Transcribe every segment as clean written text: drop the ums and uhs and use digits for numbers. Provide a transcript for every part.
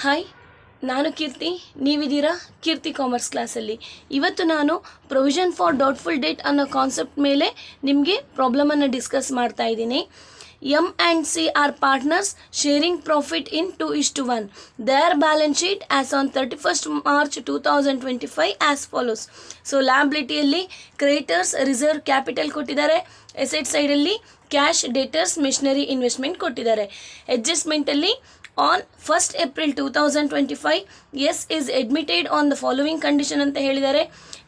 Hi, ನಾನು ಕೀರ್ತಿ. ನೀವಿದ್ದೀರಾ ಕೀರ್ತಿ commerce ಕ್ಲಾಸಲ್ಲಿ. ಇವತ್ತು ನಾನು ಪ್ರೊವಿಷನ್ ಫಾರ್ ಡೌಟ್ಫುಲ್ ಡೇಟ್ ಅನ್ನೋ ಕಾನ್ಸೆಪ್ಟ್ ಮೇಲೆ ನಿಮಗೆ ಪ್ರಾಬ್ಲಮನ್ನು ಡಿಸ್ಕಸ್ ಮಾಡ್ತಾ ಇದ್ದೀನಿ. M and C are partners sharing profit in 2:1. Their balance sheet as on 31st March 2025 as follows. So liabilityಯಲ್ಲಿ ಕ್ರೆಡಿಟರ್ಸ್ ರಿಸರ್ವ್ ಕ್ಯಾಪಿಟಲ್ ಕೊಟ್ಟಿದ್ದಾರೆ, ಎಸೆಟ್ ಸೈಡಲ್ಲಿ ಕ್ಯಾಶ್ ಡೇಟರ್ಸ್ ಮೆಷಿನರಿ ಇನ್ವೆಸ್ಟ್ಮೆಂಟ್ ಕೊಟ್ಟಿದ್ದಾರೆ. ಅಡ್ಜಸ್ಟ್ಮೆಂಟಲ್ಲಿ on 1st April 2025 as is admitted on the following condition ಅಂತ ಹೇಳಿದ್ದಾರೆ.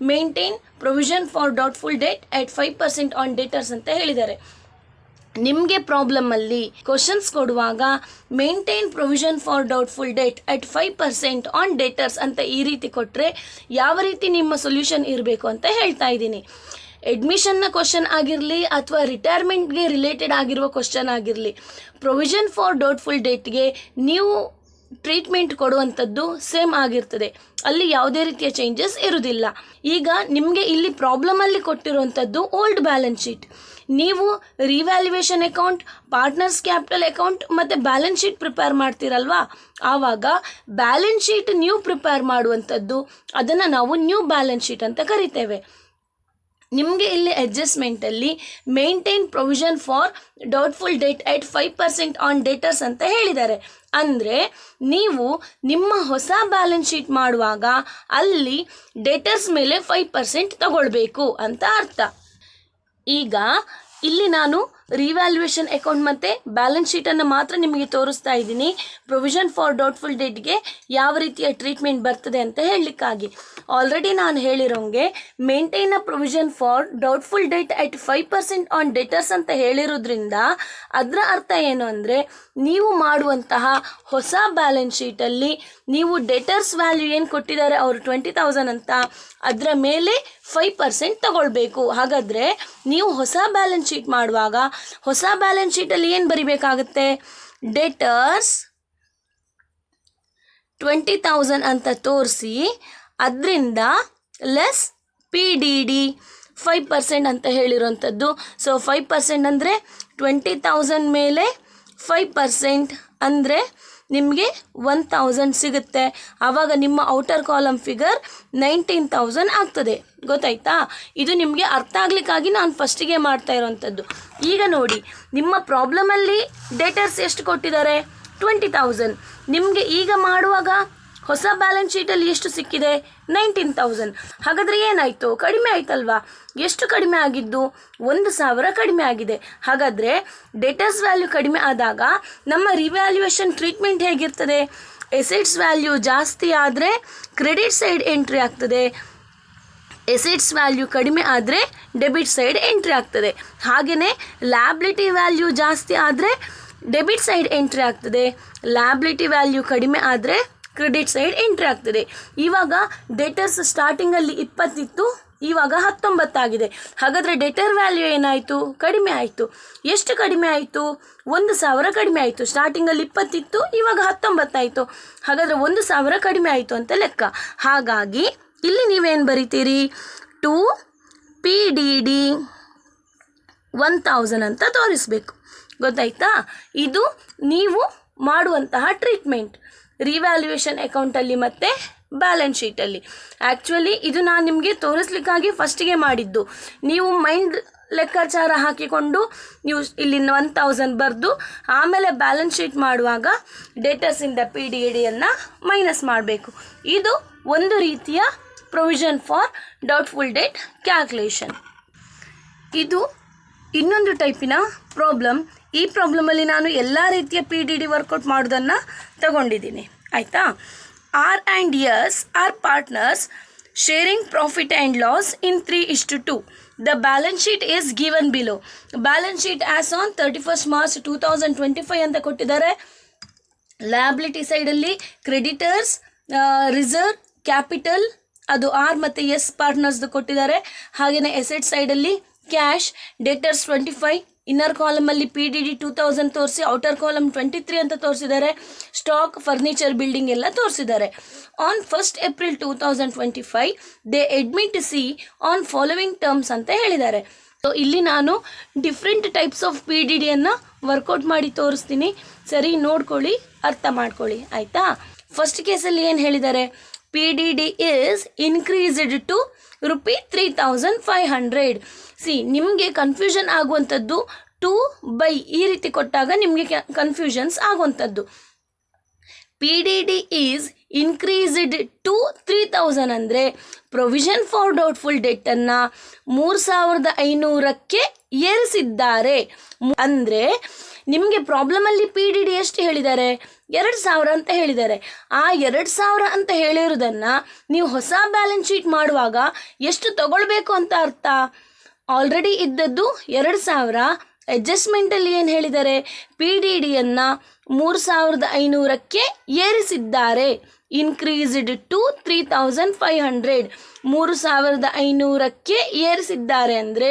Maintain provision for doubtful debt at 5% on debtors ಅಂತ ಹೇಳಿದ್ದಾರೆ. ನಿಮಗೆ ಪ್ರಾಬ್ಲಮಲ್ಲಿ ಕ್ವಶನ್ಸ್ ಕೊಡುವಾಗ maintain provision for doubtful debt at 5% on debtors ಅಂತ ಈ ರೀತಿ ಕೊಟ್ಟರೆ ಯಾವ ರೀತಿ ನಿಮ್ಮ ಸೊಲ್ಯೂಷನ್ ಇರಬೇಕು ಅಂತ ಹೇಳ್ತಾ ಇದ್ದೀನಿ. ಅಡ್ಮಿಷನ್ನ ಕ್ವಶನ್ ಆಗಿರಲಿ ಅಥವಾ ರಿಟೈರ್ಮೆಂಟ್ಗೆ ರಿಲೇಟೆಡ್ ಆಗಿರುವ ಕ್ವಶನ್ ಆಗಿರಲಿ, ಪ್ರೊವಿಷನ್ ಫಾರ್ ಡೌಟ್ಫುಲ್ ಡೇಟ್ಗೆ ನೀವು ಟ್ರೀಟ್ಮೆಂಟ್ ಕೊಡುವಂಥದ್ದು ಸೇಮ್ ಆಗಿರ್ತದೆ. ಅಲ್ಲಿ ಯಾವುದೇ ರೀತಿಯ ಚೇಂಜಸ್ ಇರುವುದಿಲ್ಲ. ಈಗ ನಿಮಗೆ ಇಲ್ಲಿ ಪ್ರಾಬ್ಲಮಲ್ಲಿ ಕೊಟ್ಟಿರುವಂಥದ್ದು ಓಲ್ಡ್ ಬ್ಯಾಲೆನ್ಸ್ ಶೀಟ್. ನೀವು revaluation account, partners capital account ಮತ್ತು ಬ್ಯಾಲೆನ್ಸ್ ಶೀಟ್ ಪ್ರಿಪೇರ್ ಮಾಡ್ತೀರಲ್ವಾ, ಆವಾಗ ಬ್ಯಾಲೆನ್ಸ್ ಶೀಟ್ ನೀವು ಪ್ರಿಪೇರ್ ಮಾಡುವಂಥದ್ದು ಅದನ್ನು ನಾವು ನ್ಯೂ ಬ್ಯಾಲೆನ್ಸ್ ಶೀಟ್ ಅಂತ ಕರಿತೇವೆ. ನಿಮಗೆ ಇಲ್ಲಿ ಅಡ್ಜಸ್ಟ್ಮೆಂಟಲ್ಲಿ maintain provision for doubtful debt at 5% on debtors ಅಂತ ಹೇಳಿದ್ದಾರೆ. ಅಂದರೆ ನೀವು ನಿಮ್ಮ ಹೊಸ ಬ್ಯಾಲೆನ್ಸ್ ಶೀಟ್ ಮಾಡುವಾಗ ಅಲ್ಲಿ ಡೇಟರ್ಸ್ ಮೇಲೆ 5% ತಗೊಳ್ಬೇಕು ಅಂತ ಅರ್ಥ. ಈಗ ಇಲ್ಲಿ ನಾನು ರಿವ್ಯಾಲ್ಯೂಯೇಷನ್ ಅಕೌಂಟ್ ಮತ್ತು ಬ್ಯಾಲೆನ್ಸ್ ಶೀಟನ್ನು ಮಾತ್ರ ನಿಮಗೆ ತೋರಿಸ್ತಾ ಇದ್ದೀನಿ, ಪ್ರೊವಿಷನ್ ಫಾರ್ ಡೌಟ್ಫುಲ್ ಡೇಟ್ಗೆ ಯಾವ ರೀತಿಯ ಟ್ರೀಟ್ಮೆಂಟ್ ಬರ್ತದೆ ಅಂತ ಹೇಳಲಿಕ್ಕಾಗಿ. ಆಲ್ರೆಡಿ ನಾನು ಹೇಳಿರೋಂಗೆ maintain a provision for doubtful debt at 5% on debtors ಅಂತ ಹೇಳಿರೋದ್ರಿಂದ ಅದರ ಅರ್ಥ ಏನು ಅಂದರೆ, ನೀವು ಮಾಡುವಂತಹ ಹೊಸ ಬ್ಯಾಲೆನ್ಸ್ ಶೀಟಲ್ಲಿ ನೀವು ಡೇಟರ್ಸ್ ವ್ಯಾಲ್ಯೂ ಏನು ಕೊಟ್ಟಿದ್ದಾರೆ ಅವರು 20,000 ಅಂತ, ಅದರ ಮೇಲೆ 5% ತಗೊಳ್ಬೇಕು. ಹಾಗಾದರೆ ನೀವು ಹೊಸ ಬ್ಯಾಲೆನ್ಸ್ ಶೀಟ್ ಮಾಡುವಾಗ ಹೊಸ ಬ್ಯಾಲೆನ್ಸ್ ಶೀಟಲ್ಲಿ ಏನು ಬರಿಬೇಕಾಗುತ್ತೆ, ಡೇಟರ್ಸ್ 20,000 ಅಂತ ತೋರಿಸಿ ಅದರಿಂದ ಲೆಸ್ PDD 5% ಅಂತ ಹೇಳಿರೋಂಥದ್ದು. ಸೊ 5% ಅಂದರೆ 20,000 ಮೇಲೆ 5% ಅಂದರೆ ನಿಮಗೆ 1,000 ಸಿಗುತ್ತೆ. ಆವಾಗ ನಿಮ್ಮ ಔಟರ್ ಕಾಲಮ್ ಫಿಗರ್ 19,000 ಆಗ್ತದೆ. ಗೊತ್ತಾಯ್ತಾ? ಇದು ನಿಮಗೆ ಅರ್ಥ ಆಗಲಿಕ್ಕಾಗಿ ನಾನು ಫಸ್ಟಿಗೆ ಮಾಡ್ತಾ ಇರೋವಂಥದ್ದು. ಈಗ ನೋಡಿ, ನಿಮ್ಮ ಪ್ರಾಬ್ಲಮಲ್ಲಿ ಡೇಟರ್ಸ್ ಎಷ್ಟು ಕೊಟ್ಟಿದ್ದಾರೆ, 20,000. ನಿಮಗೆ ಈಗ ಮಾಡುವಾಗ ಹೊಸ ಬ್ಯಾಲೆನ್ಸ್ ಶೀಟಲ್ಲಿ ಎಷ್ಟು ಸಿಕ್ಕಿದೆ, 19,000. ಹಾಗಾದರೆ ಏನಾಯಿತು, ಕಡಿಮೆ ಆಯ್ತಲ್ವಾ? ಎಷ್ಟು ಕಡಿಮೆ ಆಗಿದ್ದು, 1,000 ಕಡಿಮೆ ಆಗಿದೆ. ಹಾಗಾದರೆ ಡೇಟರ್ಸ್ ವ್ಯಾಲ್ಯೂ ಕಡಿಮೆ ಆದಾಗ ನಮ್ಮ ರಿವ್ಯಾಲ್ಯೂಯೇಷನ್ ಟ್ರೀಟ್ಮೆಂಟ್ ಹೇಗಿರ್ತದೆ, ಎಸೆಟ್ಸ್ ವ್ಯಾಲ್ಯೂ ಜಾಸ್ತಿ ಆದರೆ ಕ್ರೆಡಿಟ್ ಸೈಡ್ ಎಂಟ್ರಿ ಆಗ್ತದೆ, ಎಸೆಟ್ಸ್ ವ್ಯಾಲ್ಯೂ ಕಡಿಮೆ ಆದರೆ ಡೆಬಿಟ್ ಸೈಡ್ ಎಂಟ್ರಿ ಆಗ್ತದೆ. ಹಾಗೆಯೇ ಲ್ಯಾಬಿಲಿಟಿ ವ್ಯಾಲ್ಯೂ ಜಾಸ್ತಿ ಆದರೆ ಡೆಬಿಟ್ ಸೈಡ್ ಎಂಟ್ರಿ ಆಗ್ತದೆ, ಲ್ಯಾಬಿಲಿಟಿ ವ್ಯಾಲ್ಯೂ ಕಡಿಮೆ ಆದರೆ ಕ್ರೆಡಿಟ್ ಸೈಡ್ ಎಂಟ್ರಿ ಆಗ್ತದೆ. ಇವಾಗ ಡೇಟರ್ಸ್ ಸ್ಟಾರ್ಟಿಂಗಲ್ಲಿ 20 ಇತ್ತು, ಇವಾಗ 19 ಆಗಿದೆ. ಹಾಗಾದರೆ ಡೇಟರ್ ವ್ಯಾಲ್ಯೂ ಏನಾಯಿತು, ಕಡಿಮೆ ಆಯಿತು. ಎಷ್ಟು ಕಡಿಮೆ ಆಯಿತು, 1,000 ಕಡಿಮೆ ಆಯಿತು. ಸ್ಟಾರ್ಟಿಂಗಲ್ಲಿ 20 ಇತ್ತು, ಇವಾಗ 19 ಆಯಿತು. ಹಾಗಾದರೆ 1,000 ಕಡಿಮೆ ಆಯಿತು ಅಂತ ಲೆಕ್ಕ. ಹಾಗಾಗಿ ಇಲ್ಲಿ ನೀವೇನು ಬರಿತೀರಿ, 2 PDD 1,000 ಅಂತ ತೋರಿಸಬೇಕು. ಗೊತ್ತಾಯ್ತಾ? ಇದು ನೀವು ಮಾಡುವಂತಹ ಟ್ರೀಟ್ಮೆಂಟ್ ರಿವ್ಯಾಲ್ಯೂಯೇಷನ್ ಅಕೌಂಟಲ್ಲಿ ಮತ್ತು ಬ್ಯಾಲೆನ್ಸ್ ಶೀಟಲ್ಲಿ. ಆ್ಯಕ್ಚುಲಿ ಇದು ನಾನು ನಿಮಗೆ ತೋರಿಸ್ಲಿಕ್ಕಾಗಿ ಫಸ್ಟಿಗೆ ಮಾಡಿದ್ದು. ನೀವು ಮೈಂಡ್ ಲೆಕ್ಕಾಚಾರ ಹಾಕಿಕೊಂಡು ನೀವು ಇಲ್ಲಿ 1,000 ಬರೆದು ಆಮೇಲೆ ಬ್ಯಾಲೆನ್ಸ್ ಶೀಟ್ ಮಾಡುವಾಗ ಡೇಟರ್ಸಿಂದ PDDಯನ್ನು ಮೈನಸ್ ಮಾಡಬೇಕು. ಇದು ಒಂದು ರೀತಿಯ provision for doubtful date calculation. ಇದು ಇನ್ನೊಂದು ಟೈಪಿನ ಪ್ರಾಬ್ಲಮ್. ಈ ಪ್ರಾಬ್ಲಮಲ್ಲಿ ನಾನು ಎಲ್ಲ ರೀತಿಯ PDD ವರ್ಕೌಟ್ ಮಾಡೋದನ್ನು ತಗೊಂಡಿದ್ದೀನಿ. ಆಯಿತಾ? R and S are partners sharing profit and loss in 3:2. The balance sheet is given below. Balance sheet as on 31st March 2025 ಅಂತ ಕೊಟ್ಟಿದ್ದಾರೆ. ಲಯಬಿಲಿಟಿ ಸೈಡಲ್ಲಿ ಕ್ರೆಡಿಟರ್ಸ್, ರಿಸರ್ವ್ ಕ್ಯಾಪಿಟಲ್ ಅದು R ಮತ್ತು S ಪಾರ್ಟ್ನರ್ಸ್ದು ಕೊಟ್ಟಿದ್ದಾರೆ. ಹಾಗೆಯೇ ಎಸೆಟ್ ಸೈಡಲ್ಲಿ ಕ್ಯಾಶ್, ಡೇಟರ್ಸ್ 25, ಇನ್ನರ್ ಕಾಲಮಲ್ಲಿ PDD 2,000 ತೋರಿಸಿ outer column 23 ಅಂತ ತೋರಿಸಿದ್ದಾರೆ. ಸ್ಟಾಕ್, ಫರ್ನಿಚರ್, ಬಿಲ್ಡಿಂಗ್ ಎಲ್ಲ ತೋರಿಸಿದ್ದಾರೆ. On 1st April 2025 they admit C on following terms ಅಂತ ಹೇಳಿದ್ದಾರೆ. ಸೊ ಇಲ್ಲಿ ನಾನು different types of P D ಡಿಯನ್ನು ವರ್ಕೌಟ್ ಮಾಡಿ ತೋರಿಸ್ತೀನಿ, ಸರಿ ನೋಡ್ಕೊಳ್ಳಿ, ಅರ್ಥ ಮಾಡ್ಕೊಳ್ಳಿ ಆಯಿತಾ. ಫಸ್ಟ್ ಕೇಸಲ್ಲಿ ಏನು ಹೇಳಿದ್ದಾರೆ, P D D is increased to ₹3,500. ನಿಮಗೆ ಕನ್ಫ್ಯೂಷನ್ ಆಗುವಂಥದ್ದು 2 ಈ ರೀತಿ ಕೊಟ್ಟಾಗ ನಿಮಗೆ ಕನ್ಫ್ಯೂಷನ್ಸ್ ಆಗುವಂಥದ್ದು. P D D is increased to 3,000 ಅಂದರೆ ಪ್ರೊವಿಷನ್ ಫಾರ್ ಡೌಟ್ಫುಲ್ ಡೆಟ್ಟನ್ನು 3,500ಕ್ಕೆ ಏರಿಸಿದ್ದಾರೆ. ಅಂದರೆ ನಿಮಗೆ ಪ್ರಾಬ್ಲಮಲ್ಲಿ ಪಿ ಡಿ ಡಿ ಎಷ್ಟು ಹೇಳಿದ್ದಾರೆ, 2,000 ಅಂತ ಹೇಳಿದ್ದಾರೆ. ಆ 2,000 ಅಂತ ಹೇಳಿರೋದನ್ನು ನೀವು ಹೊಸ ಬ್ಯಾಲೆನ್ಸ್ ಶೀಟ್ ಮಾಡುವಾಗ ಎಷ್ಟು ತಗೊಳ್ಬೇಕು ಅಂತ ಅರ್ಥ. ಆಲ್ರೆಡಿ ಇದ್ದದ್ದು 2,000, ಅಡ್ಜಸ್ಟ್ಮೆಂಟಲ್ಲಿ ಏನು ಹೇಳಿದ್ದಾರೆ, ಪಿ ಡಿ ಡಿಯನ್ನು 3,500ಕ್ಕೆ ಏರಿಸಿದ್ದಾರೆ. ಇನ್ಕ್ರೀಸ್ಡ್ ಟು 3,500, 3,500ಕ್ಕೆ ಏರಿಸಿದ್ದಾರೆ ಅಂದರೆ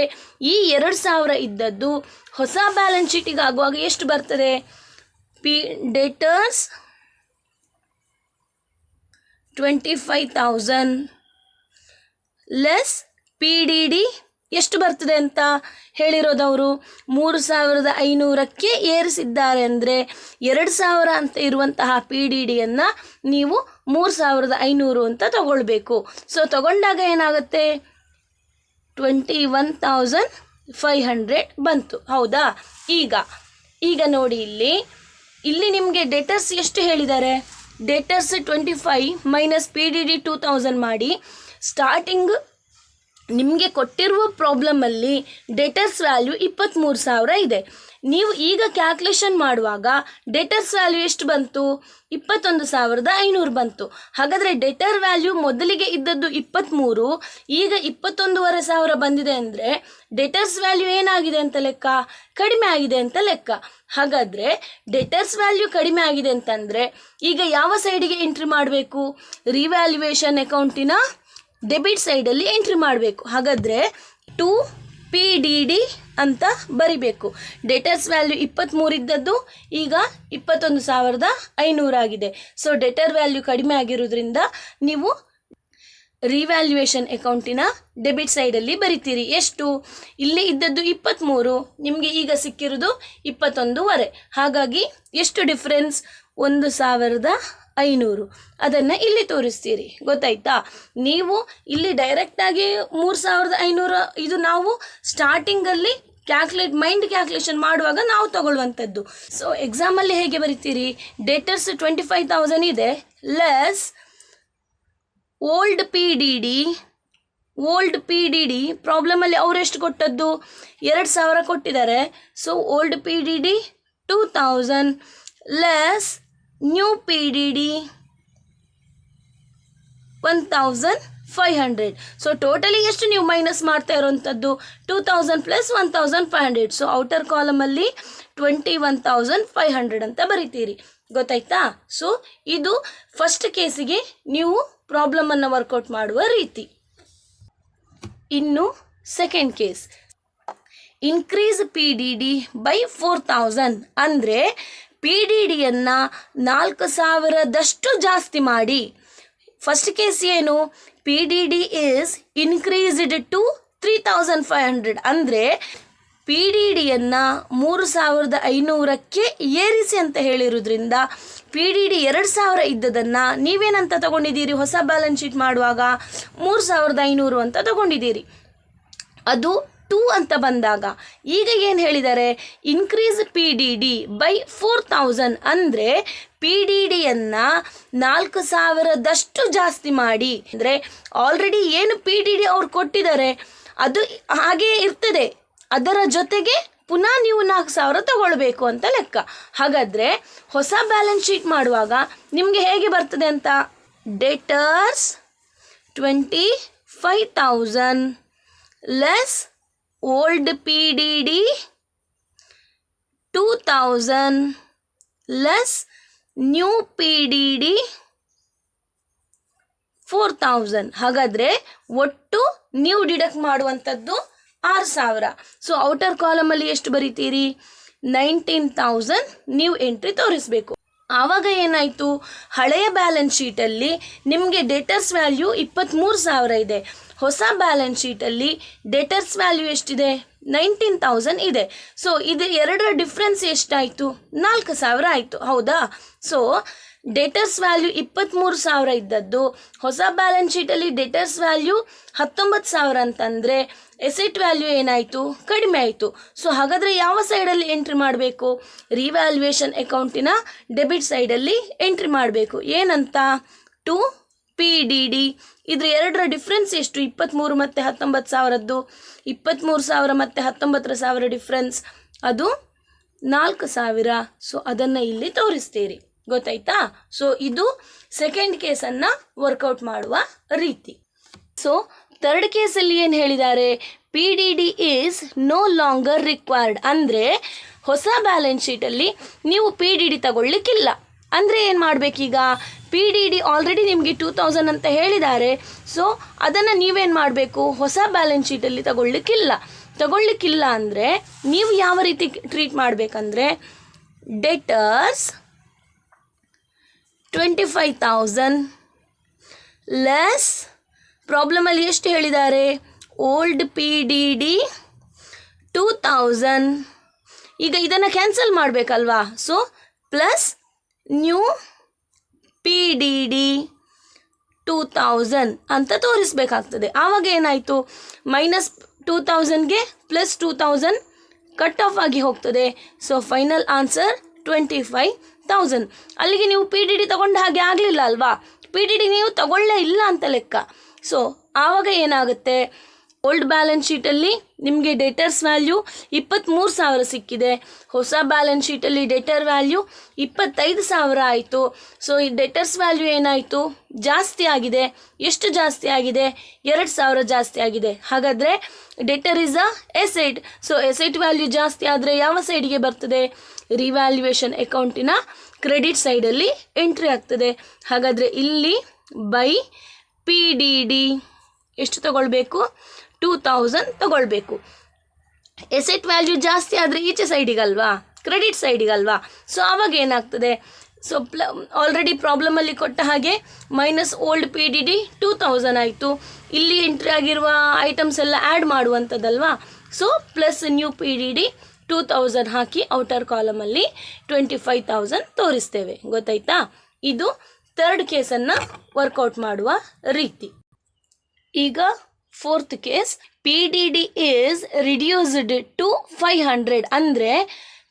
ಈ 2,000 ಇದ್ದದ್ದು ಹೊಸ ಬ್ಯಾಲೆನ್ಸ್ ಶೀಟಿಗೆ ಆಗುವಾಗ ಎಷ್ಟು ಬರ್ತದೆ, ಡೇಟರ್ಸ್ 25,000 ಲೆಸ್ ಪಿ ಡಿ ಡಿ ಎಷ್ಟು ಬರ್ತದೆ ಅಂತ ಹೇಳಿರೋದವರು 3,500ಕ್ಕೆ ಏರಿಸಿದ್ದಾರೆ ಅಂದರೆ 2,000 ಅಂತ ಇರುವಂತಹ ಪಿ ಡಿ ಡಿಯನ್ನು ನೀವು 3,500 ಅಂತ ತಗೊಳ್ಬೇಕು. ಸೊ ತಗೊಂಡಾಗ ಏನಾಗುತ್ತೆ, 21,500 ಬಂತು, ಹೌದಾ. ಈಗ ನೋಡಿ ಇಲ್ಲಿ ನಿಮಗೆ ಡೇಟರ್ಸ್ ಎಷ್ಟು ಹೇಳಿದ್ದಾರೆ, ಡೇಟರ್ಸ್ 25 ಮೈನಸ್ ಪಿ ಡಿ ಡಿ 2,000 ಮಾಡಿ ಸ್ಟಾರ್ಟಿಂಗ್ ನಿಮಗೆ ಕೊಟ್ಟಿರುವ ಪ್ರಾಬ್ಲಮಲ್ಲಿ ಡೇಟರ್ಸ್ ವ್ಯಾಲ್ಯೂ 23,000 ಇದೆ. ನೀವು ಈಗ ಕ್ಯಾಲ್ಕುಲೇಷನ್ ಮಾಡುವಾಗ ಡೇಟರ್ಸ್ ವ್ಯಾಲ್ಯೂ ಎಷ್ಟು ಬಂತು, 21,500 ಬಂತು. ಹಾಗಾದರೆ ಡೇಟರ್ ವ್ಯಾಲ್ಯೂ ಮೊದಲಿಗೆ ಇದ್ದದ್ದು 23, ಈಗ 21,500 ಬಂದಿದೆ ಅಂದರೆ ಡೇಟರ್ಸ್ ವ್ಯಾಲ್ಯೂ ಏನಾಗಿದೆ ಅಂತ ಲೆಕ್ಕ, ಕಡಿಮೆ ಆಗಿದೆ ಅಂತ ಲೆಕ್ಕ. ಹಾಗಾದರೆ ಡೇಟರ್ಸ್ ವ್ಯಾಲ್ಯೂ ಕಡಿಮೆ ಆಗಿದೆ ಅಂತಂದರೆ ಈಗ ಯಾವ ಸೈಡಿಗೆ ಎಂಟ್ರಿ ಮಾಡಬೇಕು, ರಿವ್ಯಾಲ್ಯೂಯೇಷನ್ ಅಕೌಂಟಿನ ಡೆಬಿಟ್ ಸೈಡಲ್ಲಿ ಎಂಟ್ರಿ ಮಾಡಬೇಕು. ಹಾಗಾದರೆ 2 ಪಿ ಡಿ ಡಿ ಅಂತ ಬರಿಬೇಕು. ಡೇಟರ್ಸ್ ವ್ಯಾಲ್ಯೂ 23 ಇದ್ದದ್ದು ಈಗ 21,500 ಆಗಿದೆ. ಸೊ ಡೇಟರ್ ವ್ಯಾಲ್ಯೂ ಕಡಿಮೆ ಆಗಿರೋದ್ರಿಂದ ನೀವು ರಿವ್ಯಾಲ್ಯೂಯೇಷನ್ ಅಕೌಂಟಿನ ಡೆಬಿಟ್ ಸೈಡಲ್ಲಿ ಬರಿತೀರಿ. ಎಷ್ಟು, ಇಲ್ಲಿ ಇದ್ದದ್ದು 23, ನಿಮಗೆ ಈಗ ಸಿಕ್ಕಿರೋದು 21,500. ಹಾಗಾಗಿ ಎಷ್ಟು ಡಿಫ್ರೆನ್ಸ್, 1,500. ಅದನ್ನು ಇಲ್ಲಿ ತೋರಿಸ್ತೀರಿ, ಗೊತ್ತಾಯ್ತಾ. ನೀವು ಇಲ್ಲಿ ಡೈರೆಕ್ಟಾಗಿ 3,500 ಇದು ನಾವು ಸ್ಟಾರ್ಟಿಂಗಲ್ಲಿ ಮೈಂಡ್ ಕ್ಯಾಲ್ಕುಲೇಷನ್ ಮಾಡುವಾಗ ನಾವು ತಗೊಳ್ಳುವಂಥದ್ದು. ಸೊ ಎಕ್ಸಾಮಲ್ಲಿ ಹೇಗೆ ಬರಿತೀರಿ, ಡೇಟರ್ಸ್ 25,000 ಇದೆ less old P D D ಪ್ರಾಬ್ಲಮಲ್ಲಿ ಅವರು ಎಷ್ಟು ಕೊಟ್ಟದ್ದು, 2,000 ಕೊಟ್ಟಿದ್ದಾರೆ. So old P D D 2,000 less new P D D 1,500. So totally ಎಷ್ಟು ನೀವು ಮೈನಸ್ ಮಾಡ್ತಾ ಇರೋವಂಥದ್ದು, 2,000 ಪ್ಲಸ್ 1,500. ಸೊ ಔಟರ್ ಕಾಲಮಲ್ಲಿ 21,500 ಅಂತ ಬರಿತೀರಿ, ಗೊತ್ತಾಯ್ತಾ. ಸೊ ಇದು ಫಸ್ಟ್ ಕೇಸಿಗೆ ನೀವು ಪ್ರಾಬ್ಲಮನ್ನು ವರ್ಕೌಟ್ ಮಾಡುವ ರೀತಿ. ಇನ್ನು second case, increase P D D by 4,000 ಅಂದರೆ ಪಿ ಡಿ ಡಿಯನ್ನು 4,000ದಷ್ಟು ಜಾಸ್ತಿ ಮಾಡಿ. ಫಸ್ಟ್ ಕೇಸ್ ಏನು, P D D is increased to 3,500 ಅಂದರೆ ಪಿ ಡಿ ಡಿಯನ್ನು 3,500ಕ್ಕೆ ಏರಿಸಿ ಅಂತ ಹೇಳಿರೋದ್ರಿಂದ ಪಿ ಡಿ ಡಿ 2,000 ಇದ್ದದನ್ನು ನೀವೇನಂತ ತಗೊಂಡಿದ್ದೀರಿ, ಹೊಸ ಬ್ಯಾಲೆನ್ಸ್ ಶೀಟ್ ಮಾಡುವಾಗ 3,500 ಅಂತ ತಗೊಂಡಿದ್ದೀರಿ. ಅದು 2 ಅಂತ ಬಂದಾಗ ಈಗ ಏನು ಹೇಳಿದ್ದಾರೆ, increase P D D by 4,000 ಅಂದರೆ ಪಿ ಡಿ ಡಿಯನ್ನು 4,000ದಷ್ಟು ಜಾಸ್ತಿ ಮಾಡಿ. ಅಂದರೆ ಆಲ್ರೆಡಿ ಏನು ಪಿ ಡಿ ಡಿ ಅವ್ರು ಕೊಟ್ಟಿದ್ದಾರೆ ಅದು ಹಾಗೇ ಇರ್ತದೆ, ಅದರ ಜೊತೆಗೆ ಪುನಃ ನೀವು 4,000 ತಗೊಳ್ಬೇಕು ಅಂತ ಲೆಕ್ಕ. ಹಾಗಾದರೆ ಹೊಸ ಬ್ಯಾಲೆನ್ಸ್ ಶೀಟ್ ಮಾಡುವಾಗ ನಿಮಗೆ ಹೇಗೆ ಬರ್ತದೆ ಅಂತ, ಡೇಟರ್ಸ್ 25,000 less old P D D 2,000 less new P D D 4,000. ಹಾಗಾದರೆ ಒಟ್ಟು ನೀವು ಡಿಡಕ್ಟ್ ಮಾಡುವಂಥದ್ದು 6,000. ಸೊ ಔಟರ್ ಕಾಲಮಲ್ಲಿ ಎಷ್ಟು ಬರೀತೀರಿ, 19,000 ನೀವು ಎಂಟ್ರಿ ತೋರಿಸಬೇಕು. ಆವಾಗ ಏನಾಯಿತು, ಹಳೆಯ ಬ್ಯಾಲೆನ್ಸ್ ಶೀಟಲ್ಲಿ ನಿಮಗೆ ಡೇಟರ್ಸ್ ವ್ಯಾಲ್ಯೂ 23,000 ಇದೆ. ಹೊಸ ಬ್ಯಾಲೆನ್ಸ್ ಶೀಟಲ್ಲಿ ಡೇಟರ್ಸ್ ವ್ಯಾಲ್ಯೂ ಎಷ್ಟಿದೆ, 19,000 ಇದೆ. ಸೊ ಇದು ಎರಡರ ಡಿಫ್ರೆನ್ಸ್ ಎಷ್ಟಾಯಿತು? 4,000 ಆಯಿತು, ಹೌದಾ? ಸೊ ಡೆಟರ್ಸ್ ವ್ಯಾಲ್ಯೂ 23,000 ಇದ್ದದ್ದು ಹೊಸ ಬ್ಯಾಲೆನ್ಸ್ ಶೀಟಲ್ಲಿ ಡೆಟರ್ಸ್ ವ್ಯಾಲ್ಯೂ 19,000 ಅಂತಂದರೆ ಎಸೆಟ್ ವ್ಯಾಲ್ಯೂ ಏನಾಯಿತು? ಕಡಿಮೆ ಆಯಿತು. ಸೊ ಹಾಗಾದರೆ ಯಾವ ಸೈಡಲ್ಲಿ ಎಂಟ್ರಿ ಮಾಡಬೇಕು? ರಿವ್ಯಾಲ್ಯೂಯೇಷನ್ ಅಕೌಂಟಿನ ಡೆಬಿಟ್ ಸೈಡಲ್ಲಿ ಎಂಟ್ರಿ ಮಾಡಬೇಕು. ಏನಂತ? To PDD. ಇದ್ರ ಎರಡರ ಡಿಫ್ರೆನ್ಸ್ ಎಷ್ಟು? 23 ಮತ್ತು 19,000ದ್ದು. 23,000 ಮತ್ತು 19,000 ಡಿಫ್ರೆನ್ಸ್ ಅದು 4,000. ಸೊ ಅದನ್ನು ಇಲ್ಲಿ ತೋರಿಸ್ತೀರಿ, ಗೊತ್ತಾಯ್ತಾ? ಸೊ ಇದು ಸೆಕೆಂಡ್ ಕೇಸನ್ನು ವರ್ಕೌಟ್ ಮಾಡುವ ರೀತಿ. ಸೊ ಥರ್ಡ್ ಕೇಸಲ್ಲಿ ಏನು ಹೇಳಿದ್ದಾರೆ? PDD is no longer required. ಅಂದರೆ ಹೊಸ ಬ್ಯಾಲೆನ್ಸ್ ಶೀಟಲ್ಲಿ ನೀವು PDD ತಗೊಳ್ಳಿಕ್ಕಿಲ್ಲ. ಅಂದರೆ ಏನು ಮಾಡಬೇಕೀಗ? PDD ಆಲ್ರೆಡಿ ನಿಮಗೆ 2,000 ಅಂತ ಹೇಳಿದ್ದಾರೆ. ಸೊ ಅದನ್ನು ನೀವೇನು ಮಾಡಬೇಕು? ಹೊಸ ಬ್ಯಾಲೆನ್ಸ್ ಶೀಟಲ್ಲಿ ತಗೊಳ್ಳಿಕ್ಕಿಲ್ಲ ಅಂದರೆ ನೀವು ಯಾವ ರೀತಿ ಟ್ರೀಟ್ ಮಾಡಬೇಕಂದ್ರೆ, ಡೆಟರ್ಸ್ 25,000 ಲೆಸ್ ಪ್ರಾಬ್ಲಮಲ್ಲಿ ಎಷ್ಟು ಹೇಳಿದ್ದಾರೆ? Old PDD 2,000. ಈಗ ಇದನ್ನು ಕ್ಯಾನ್ಸಲ್ ಮಾಡಬೇಕಲ್ವಾ? ಸೊ ಪ್ಲಸ್ ನ್ಯೂ PDD 2,000 ಅಂತ ತೋರಿಸ್ಬೇಕಾಗ್ತದೆ. ಆವಾಗ ಏನಾಯಿತು? ಮೈನಸ್ 2,000ಗೆ ಪ್ಲಸ್ 2,000 ಕಟ್ ಆಫ್ ಆಗಿ ಹೋಗ್ತದೆ. So final answer 25,000. ಅಲ್ಲಿಗೆ ನೀವು PDD ತಗೊಂಡ ಹಾಗೆ ಆಗಲಿಲ್ಲ ಅಲ್ವಾ? PDD ನೀವು ತಗೊಳ್ಳೇ ಇಲ್ಲ ಅಂತ ಲೆಕ್ಕ. ಸೊ ಆವಾಗ ಏನಾಗುತ್ತೆ? ಓಲ್ಡ್ ಬ್ಯಾಲೆನ್ಸ್ ಶೀಟಲ್ಲಿ ನಿಮಗೆ ಡೆಟರ್ಸ್ ವ್ಯಾಲ್ಯೂ 23,000 ಸಿಕ್ಕಿದೆ. ಹೊಸ ಬ್ಯಾಲೆನ್ಸ್ ಶೀಟಲ್ಲಿ ಡೆಟರ್ ವ್ಯಾಲ್ಯೂ 25,000 ಆಯಿತು. ಸೊ ಈ ಡೆಟರ್ಸ್ ವ್ಯಾಲ್ಯೂ ಏನಾಯಿತು? ಜಾಸ್ತಿ ಆಗಿದೆ. ಎಷ್ಟು ಜಾಸ್ತಿ ಆಗಿದೆ? 2,000 ಜಾಸ್ತಿ ಆಗಿದೆ. ಹಾಗಾದರೆ deter is a asset. So asset value ಜಾಸ್ತಿ ಆದರೆ ಯಾವ ಸೈಡಿಗೆ ಬರ್ತದೆ? ರಿವ್ಯಾಲ್ಯೂಯೇಷನ್ ಅಕೌಂಟಿನ ಕ್ರೆಡಿಟ್ ಸೈಡಲ್ಲಿ ಎಂಟ್ರಿ ಆಗ್ತದೆ. ಹಾಗಾದರೆ ಇಲ್ಲಿ ಬೈ PDD ಎಷ್ಟು ತಗೊಳ್ಬೇಕು? 2,000 ತಗೊಳ್ಬೇಕು. ಎಸೆಟ್ ವ್ಯಾಲ್ಯೂ ಜಾಸ್ತಿ ಆದರೆ ಈಚೆ ಸೈಡಿಗಲ್ವಾ? ಕ್ರೆಡಿಟ್ ಸೈಡಿಗಲ್ವಾ? ಸೊ ಆವಾಗ ಏನಾಗ್ತದೆ? ಸೊ ಆಲ್ರೆಡಿ ಪ್ರಾಬ್ಲಮಲ್ಲಿ ಕೊಟ್ಟ ಹಾಗೆ ಮೈನಸ್ ಓಲ್ಡ್ PDD 2,000 ಆಯಿತು. ಇಲ್ಲಿ ಎಂಟ್ರಿ ಆಗಿರುವ ಐಟಮ್ಸ್ ಎಲ್ಲ ಆ್ಯಡ್ ಮಾಡುವಂಥದ್ದಲ್ವಾ? ಸೊ ಪ್ಲಸ್ ನ್ಯೂ PDD 2,000 ಹಾಕಿ ಔಟರ್ ಕಾಲಮಲ್ಲಿ 25,000 ತೋರಿಸ್ತೇವೆ. ಗೊತ್ತಾಯ್ತಾ? ಇದು ಥರ್ಡ್ ಕೇಸನ್ನು ವರ್ಕೌಟ್ ಮಾಡುವ ರೀತಿ. ಈಗ fourth case, PDD is reduced to 500. ಅಂದರೆ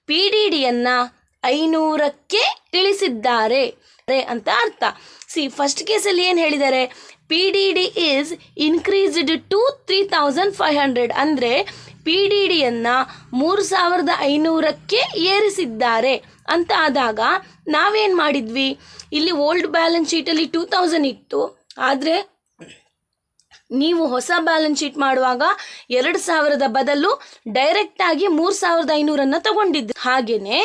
PDDಯನ್ನು 500ಕ್ಕೆ ಇಳಿಸಿದ್ದಾರೆ ಅಂತ ಅರ್ಥ. ಫಸ್ಟ್ ಕೇಸಲ್ಲಿ ಏನು ಹೇಳಿದ್ದಾರೆ? PDD is increased to 3,500. ಅಂದರೆ PDDಯನ್ನು 3,500ಕ್ಕೆ ಏರಿಸಿದ್ದಾರೆ ಅಂತ ಆದಾಗ ನಾವೇನು ಮಾಡಿದ್ವಿ? ಇಲ್ಲಿ ಓಲ್ಡ್ ಬ್ಯಾಲೆನ್ಸ್ ಶೀಟಲ್ಲಿ 2,000 ಇತ್ತು. ಆದರೆ ನೀವು ಹೊಸ ಬ್ಯಾಲೆನ್ಸ್ ಶೀಟ್ ಮಾಡುವಾಗ 2,000 ಬದಲು ಡೈರೆಕ್ಟಾಗಿ 3,500 ತಗೊಂಡಿದ್ದು. ಹಾಗೆಯೇ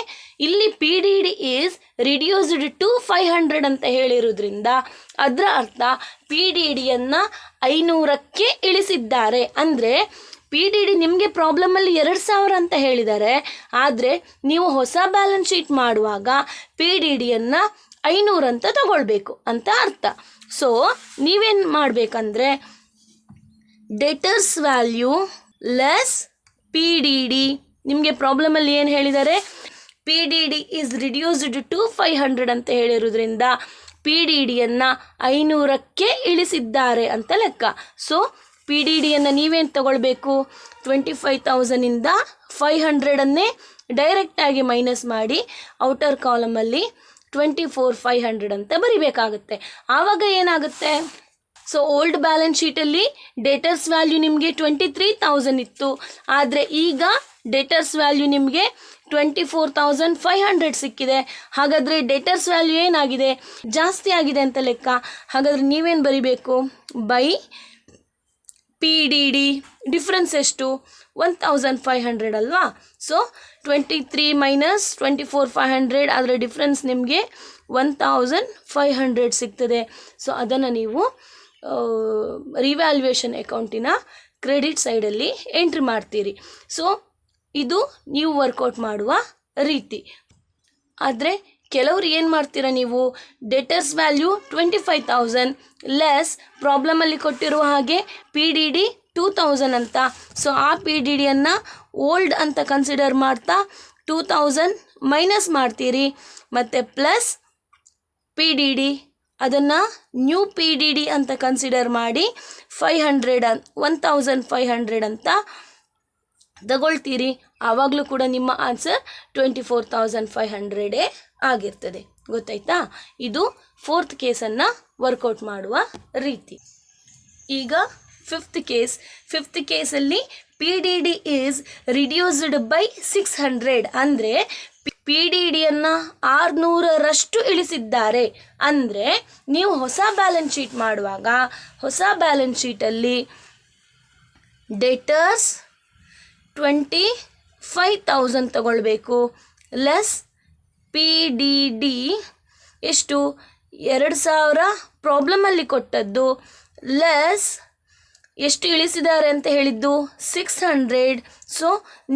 ಇಲ್ಲಿ PDD ಈಸ್ ರಿಡ್ಯೂಸ್ಡ್ ಟು 500 ಅಂತ ಹೇಳಿರೋದ್ರಿಂದ ಅದರ ಅರ್ಥ PDDಯನ್ನು 500ಕ್ಕೆ ಇಳಿಸಿದ್ದಾರೆ. ಅಂದರೆ PDD ನಿಮಗೆ ಪ್ರಾಬ್ಲಮಲ್ಲಿ 2,000 ಅಂತ ಹೇಳಿದ್ದಾರೆ. ಆದರೆ ನೀವು ಹೊಸ ಬ್ಯಾಲೆನ್ಸ್ ಶೀಟ್ ಮಾಡುವಾಗ PDDಯನ್ನು 500 ಅಂತ ತಗೊಳ್ಬೇಕು ಅಂತ ಅರ್ಥ. ಸೊ ನೀವೇನು ಮಾಡಬೇಕಂದ್ರೆ ಡೆಟರ್ಸ್ ವ್ಯಾಲ್ಯೂ ಲೆಸ್ PDD. ನಿಮಗೆ ಪ್ರಾಬ್ಲಮಲ್ಲಿ ಏನು ಹೇಳಿದ್ದಾರೆ? PDD ಈಸ್ ರಿಡ್ಯೂಸ್ಡ್ ಟು 500 ಅಂತ ಹೇಳಿರೋದ್ರಿಂದ PDDಯನ್ನು 500ಕ್ಕೆ ಇಳಿಸಿದ್ದಾರೆ ಅಂತ ಲೆಕ್ಕ. ಸೊ PDDಯನ್ನು ನೀವೇನು ತಗೊಳ್ಬೇಕು? 25,000ಇಂದ 500ಅನ್ನೇ ಡೈರೆಕ್ಟಾಗಿ ಮೈನಸ್ ಮಾಡಿ ಔಟರ್ ಕಾಲಮಲ್ಲಿ 24,500 ಅಂತ ಬರಿಬೇಕಾಗುತ್ತೆ. ಆವಾಗ ಏನಾಗುತ್ತೆ? ಸೊ ಓಲ್ಡ್ ಬ್ಯಾಲೆನ್ಸ್ ಶೀಟಲ್ಲಿ ಡೆಟರ್ಸ್ ವ್ಯಾಲ್ಯೂ ನಿಮಗೆ 23,000 ಇತ್ತು. ಆದರೆ ಈಗ ಡೆಟರ್ಸ್ ವ್ಯಾಲ್ಯೂ ನಿಮಗೆ 24,500 ಸಿಕ್ಕಿದೆ. ಹಾಗಾದರೆ ಡೆಟರ್ಸ್ ವ್ಯಾಲ್ಯೂ ಏನಾಗಿದೆ? ಜಾಸ್ತಿ ಆಗಿದೆ ಅಂತ ಲೆಕ್ಕ. ಹಾಗಾದರೆ ನೀವೇನು ಬರಿಬೇಕು? ಬೈ PDD ಡಿಫ್ರೆನ್ಸ್ ಎಷ್ಟು? 1,500 ಅಲ್ವಾ? ಸೊ 23 ಮೈನಸ್ 24,500 ಅದರ ಡಿಫ್ರೆನ್ಸ್ ನಿಮಗೆ 1,500 ಸಿಗ್ತದೆ. ಸೊ ಅದನ್ನು ನೀವು ರಿವ್ಯಾಲ್ಯೂಯೇಷನ್ ಅಕೌಂಟಿನ ಕ್ರೆಡಿಟ್ ಸೈಡಲ್ಲಿ ಎಂಟ್ರಿ ಮಾಡ್ತೀರಿ. ಸೊ ಇದು ನೀವು ವರ್ಕೌಟ್ ಮಾಡುವ ರೀತಿ. ಆದರೆ ಕೆಲವರು ಏನು ಮಾಡ್ತೀರಾ ನೀವು? ಡೆಟರ್ಸ್ ವ್ಯಾಲ್ಯೂ 25,000 ಲೆಸ್ ಪ್ರಾಬ್ಲಮಲ್ಲಿ ಕೊಟ್ಟಿರುವ ಹಾಗೆ PDD 2000 ಅಂತ. ಸೊ ಆ ಪಿ ಡಿ ಡಿಯನ್ನು ಓಲ್ಡ್ ಅಂತ ಕನ್ಸಿಡರ್ ಮಾಡ್ತಾ 2000 ಮೈನಸ್ ಮಾಡ್ತೀರಿ, ಮತ್ತು ಪ್ಲಸ್ ಪಿ ಡಿ ಡಿ ಅದನ್ನು ನ್ಯೂ ಪಿ ಡಿ ಡಿ ಅಂತ ಕನ್ಸಿಡರ್ ಮಾಡಿ 1500 ಅಂತ ತಗೊಳ್ತೀರಿ. ಆವಾಗಲೂ ಕೂಡ ನಿಮ್ಮ ಆನ್ಸರ್ 24,500 ಆಗಿರ್ತದೆ. ಗೊತ್ತಾಯ್ತಾ? ಇದು 4th ಕೇಸನ್ನು ವರ್ಕೌಟ್ ಮಾಡುವ ರೀತಿ. ಈಗ 5th ಕೇಸಲ್ಲಿ P D D is reduced by 600 ಅಂದರೆ ಪಿ ಡಿ ಡಿಯನ್ನು 600ರಷ್ಟು ಇಳಿಸಿದ್ದಾರೆ. ಅಂದರೆ ನೀವು ಹೊಸ ಬ್ಯಾಲೆನ್ಸ್ ಶೀಟ್ ಮಾಡುವಾಗ ಹೊಸ ಬ್ಯಾಲೆನ್ಸ್ ಶೀಟಲ್ಲಿ ಡೆಟರ್ಸ್ 25,000 ತಗೊಳ್ಬೇಕು, ಲೆಸ್ ಪಿ ಡಿ ಡಿ ಎಷ್ಟು 2,000 ಪ್ರಾಬ್ಲಮಲ್ಲಿ ಕೊಟ್ಟದ್ದು, ಲೆಸ್ ಎಷ್ಟು ಇಳಿಸಿದ್ದಾರೆ ಅಂತ ಹೇಳಿದ್ದು 600. ಸೊ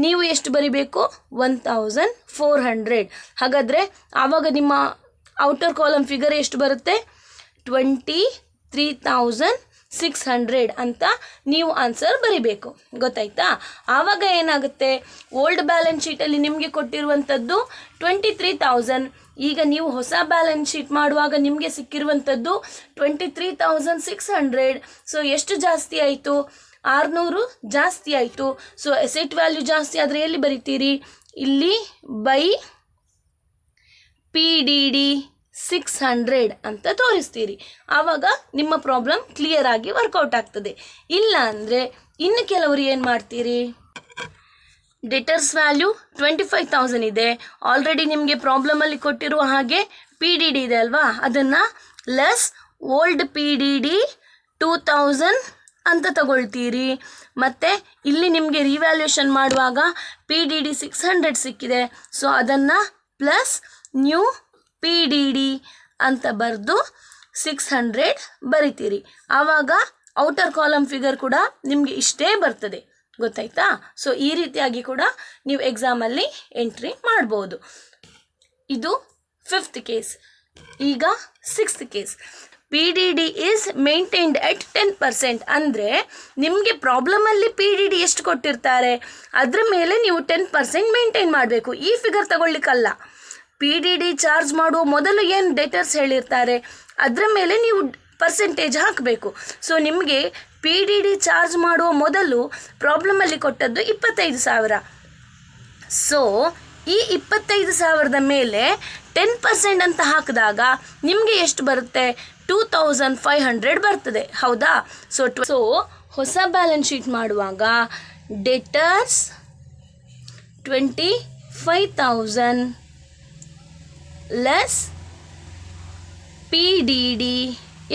ನೀವು ಎಷ್ಟು ಬರಿಬೇಕು 1,400. ಹಾಗಾದರೆ ಆವಾಗ ನಿಮ್ಮ ಔಟರ್ ಕಾಲಮ್ ಫಿಗರ್ ಎಷ್ಟು ಬರುತ್ತೆ 23,600 ಅಂತ ನೀವು ಆನ್ಸರ್ ಬರಿಬೇಕು. ಗೊತ್ತಾಯ್ತಾ? ಆವಾಗ ಏನಾಗುತ್ತೆ, ಓಲ್ಡ್ ಬ್ಯಾಲೆನ್ಸ್ ಶೀಟಲ್ಲಿ ನಿಮಗೆ ಕೊಟ್ಟಿರುವಂಥದ್ದು 23,000. ಈಗ ನೀವು ಹೊಸ ಬ್ಯಾಲೆನ್ಸ್ ಶೀಟ್ ಮಾಡುವಾಗ ನಿಮಗೆ ಸಿಕ್ಕಿರುವಂಥದ್ದು 23,600. ಸೊ ಎಷ್ಟು ಜಾಸ್ತಿ ಆಯಿತು? 600 ಜಾಸ್ತಿ ಆಯಿತು. ಸೊ ಅಸೆಟ್ ವ್ಯಾಲ್ಯೂ ಜಾಸ್ತಿ ಆದರೆ ಎಲ್ಲಿ ಬರಿತೀರಿ? ಇಲ್ಲಿ ಬೈ ಪಿ ಡಿ ಡಿ 600 ಅಂತ ತೋರಿಸ್ತೀರಿ. ಆವಾಗ ನಿಮ್ಮ ಪ್ರಾಬ್ಲಮ್ ಕ್ಲಿಯರ್ ಆಗಿ ವರ್ಕೌಟ್ ಆಗ್ತದೆ. ಇಲ್ಲ ಅಂದರೆ ಇನ್ನು ಕೆಲವರು ಏನು ಮಾಡ್ತೀರಿ, ಡೆಟರ್ಸ್ ವ್ಯಾಲ್ಯೂ 25,000 ಇದೆ, ಆಲ್ರೆಡಿ ನಿಮಗೆ ಪ್ರಾಬ್ಲಮಲ್ಲಿ ಕೊಟ್ಟಿರುವ ಹಾಗೆ ಪಿ ಡಿ ಡಿ ಇದೆ ಅಲ್ವಾ, ಅದನ್ನು less old P D D 2,000 ಅಂತ ತಗೊಳ್ತೀರಿ. ಮತ್ತು ಇಲ್ಲಿ ನಿಮಗೆ ರಿವ್ಯಾಲ್ಯೂಷನ್ ಮಾಡುವಾಗ ಪಿ ಡಿ ಡಿ 600 ಸಿಕ್ಕಿದೆ. ಸೊ ಅದನ್ನು plus new P D D ಅಂತ ಬರೆದು 600 ಬರಿತೀರಿ. ಆವಾಗ ಔಟರ್ ಕಾಲಮ್ ಫಿಗರ್ ಕೂಡ ನಿಮಗೆ ಇಷ್ಟೇ ಬರ್ತದೆ. ಗೊತ್ತಾಯ್ತಾ? ಸೊ ಈ ರೀತಿಯಾಗಿ ಕೂಡ ನೀವು ಎಕ್ಸಾಮಲ್ಲಿ ಎಂಟ್ರಿ ಮಾಡ್ಬೋದು. ಇದು 5th ಕೇಸ್. ಈಗ 6th case, P D D is maintained at 10%. ಅಂದರೆ ನಿಮಗೆ ಪ್ರಾಬ್ಲಮಲ್ಲಿ ಪಿ ಡಿ ಡಿ ಎಷ್ಟು ಕೊಟ್ಟಿರ್ತಾರೆ ಅದರ ಮೇಲೆ ನೀವು 10% ಮೇಂಟೈನ್ ಮಾಡಬೇಕು. ಈ ಫಿಗರ್ ತಗೊಳ್ಳಿಕ್ಕಲ್ಲ. ಪಿ ಡಿ ಡಿ ಚಾರ್ಜ್ ಮಾಡುವ ಮೊದಲು ಏನು ಡೆಟರ್ಸ್ ಹೇಳಿರ್ತಾರೆ ಅದರ ಮೇಲೆ ನೀವು ಪರ್ಸೆಂಟೇಜ್ ಹಾಕಬೇಕು. ಸೊ ನಿಮಗೆ ಪಿ ಡಿ ಡಿ ಚಾರ್ಜ್ ಮಾಡುವ ಮೊದಲು ಪ್ರಾಬ್ಲಮಲ್ಲಿ ಕೊಟ್ಟದ್ದು 25,000. ಸೊ ಈ 25,000ದ ಮೇಲೆ 10% ಅಂತ ಹಾಕಿದಾಗ ನಿಮಗೆ ಎಷ್ಟು ಬರುತ್ತೆ? 2,500 ಬರ್ತದೆ. ಹೌದಾ? ಸೊ ಹೊಸ ಬ್ಯಾಲೆನ್ಸ್ ಶೀಟ್ ಮಾಡುವಾಗ debtors 25,000 less P D D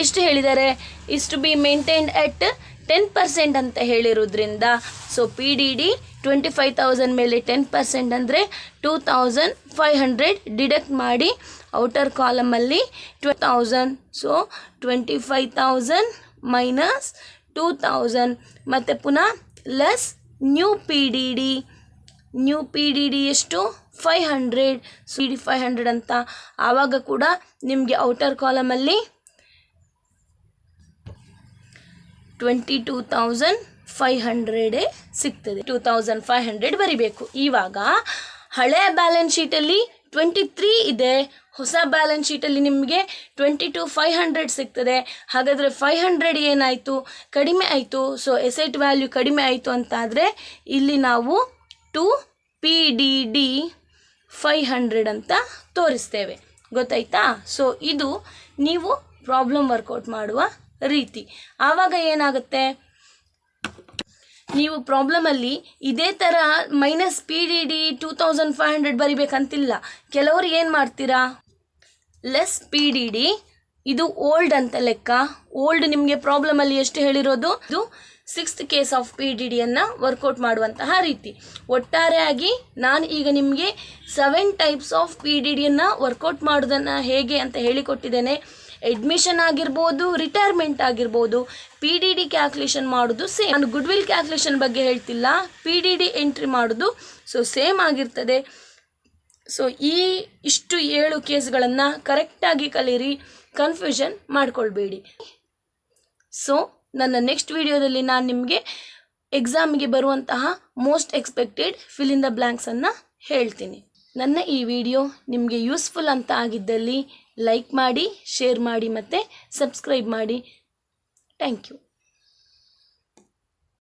ಎಷ್ಟು ಹೇಳಿದ್ದಾರೆ? Is to be maintained at 10% ಅಂತ ಹೇಳಿರೋದ್ರಿಂದ ಸೊ ಪಿ ಡಿ ಡಿ 25,000 ಮೇಲೆ 10% ಅಂದರೆ 2,500 ಡಿಡಕ್ಟ್ ಮಾಡಿ ಔಟರ್ ಕಾಲಮಲ್ಲಿ 12,000. ಸೊ 25,000 ಮೈನಸ್ 2,000 ಮತ್ತು ಪುನಃ less new P D D ಎಷ್ಟು 500. ಸೊ 500 ಅಂತ ಆವಾಗ ಕೂಡ ನಿಮಗೆ ಔಟರ್ ಕಾಲಮಲ್ಲಿ 22,500 ಸಿಗ್ತದೆ. 2,500 ಬರಿಬೇಕು. ಇವಾಗ ಹಳೆಯ ಬ್ಯಾಲೆನ್ಸ್ ಶೀಟಲ್ಲಿ 23 ಇದೆ, ಹೊಸ ಬ್ಯಾಲೆನ್ಸ್ ಶೀಟಲ್ಲಿ ನಿಮಗೆ 22,500 ಸಿಗ್ತದೆ. ಹಾಗಾದರೆ 500 ಏನಾಯಿತು? ಕಡಿಮೆ ಆಯಿತು. ಸೊ ಎಸೆಟ್ ವ್ಯಾಲ್ಯೂ ಕಡಿಮೆ ಆಯಿತು ಅಂತಾದರೆ ಇಲ್ಲಿ ನಾವು 2 ಪಿ ಡಿ ಡಿ 500 ಅಂತ ತೋರಿಸ್ತೇವೆ. ಗೊತ್ತಾಯ್ತಾ? ಸೊ ಇದು ನೀವು ಪ್ರಾಬ್ಲಮ್ ವರ್ಕೌಟ್ ಮಾಡುವ ರೀತಿ. ಆವಾಗ ಏನಾಗುತ್ತೆ, ನೀವು ಪ್ರಾಬ್ಲಮಲ್ಲಿ ಇದೇ ಥರ ಮೈನಸ್ ಪಿ ಡಿ ಡಿ 2,500 ಬರಿಬೇಕಂತಿಲ್ಲ. ಕೆಲವರು ಏನು ಮಾಡ್ತೀರಾ, ಲೆಸ್ ಪಿ ಡಿ ಡಿ ಇದು ಓಲ್ಡ್ ಅಂತ ಲೆಕ್ಕ. ಓಲ್ಡ್ ನಿಮಗೆ ಪ್ರಾಬ್ಲಮಲ್ಲಿ ಎಷ್ಟು ಹೇಳಿರೋದು? ಇದು 6th case of P D ಡಿಯನ್ನು ವರ್ಕೌಟ್ ಮಾಡುವಂತಹ ರೀತಿ. ಒಟ್ಟಾರೆಯಾಗಿ ನಾನು ಈಗ ನಿಮಗೆ 7 ಟೈಪ್ಸ್ ಆಫ್ ಪಿ ಡಿ ಡಿಯನ್ನು ವರ್ಕೌಟ್ ಮಾಡೋದನ್ನು ಹೇಗೆ ಅಂತ ಹೇಳಿಕೊಟ್ಟಿದ್ದೇನೆ. ಅಡ್ಮಿಷನ್ ಆಗಿರ್ಬೋದು, ರಿಟೈರ್ಮೆಂಟ್ ಆಗಿರ್ಬೋದು, ಪಿ ಡಿ ಡಿ ಕ್ಯಾಲ್ಕುಲೇಷನ್ ಮಾಡೋದು ಸೇಮ್. ನಾನು ಗುಡ್ ವಿಲ್ ಕ್ಯಾಲ್ಕುಲೇಷನ್ ಬಗ್ಗೆ ಹೇಳ್ತಿಲ್ಲ, ಪಿ ಡಿ ಡಿ ಎಂಟ್ರಿ ಮಾಡೋದು ಸೊ ಸೇಮ್ ಆಗಿರ್ತದೆ. ಸೊ ಇಷ್ಟು 7 ಕೇಸ್ಗಳನ್ನು ಕರೆಕ್ಟಾಗಿ ಕಲೀರಿ, ಕನ್ಫ್ಯೂಷನ್ ಮಾಡ್ಕೊಳ್ಬೇಡಿ. ಸೊ ನನ್ನ ನೆಕ್ಸ್ಟ್ ವಿಡಿಯೋದಲ್ಲಿ ನಾನು ನಿಮಗೆ ಎಕ್ಸಾಮಿಗೆ ಬರುವಂತಹ most expected fill in the ಬ್ಲ್ಯಾಂಕ್ಸನ್ನು ಹೇಳ್ತೀನಿ. ನನ್ನ ಈ ವಿಡಿಯೋ ನಿಮಗೆ ಯೂಸ್ಫುಲ್ ಅಂತ ಆಗಿದ್ದಲ್ಲಿ ಲೈಕ್ ಮಾಡಿ, ಶೇರ್ ಮಾಡಿ ಮತ್ತು ಸಬ್ಸ್ಕ್ರೈಬ್ ಮಾಡಿ. Thank you.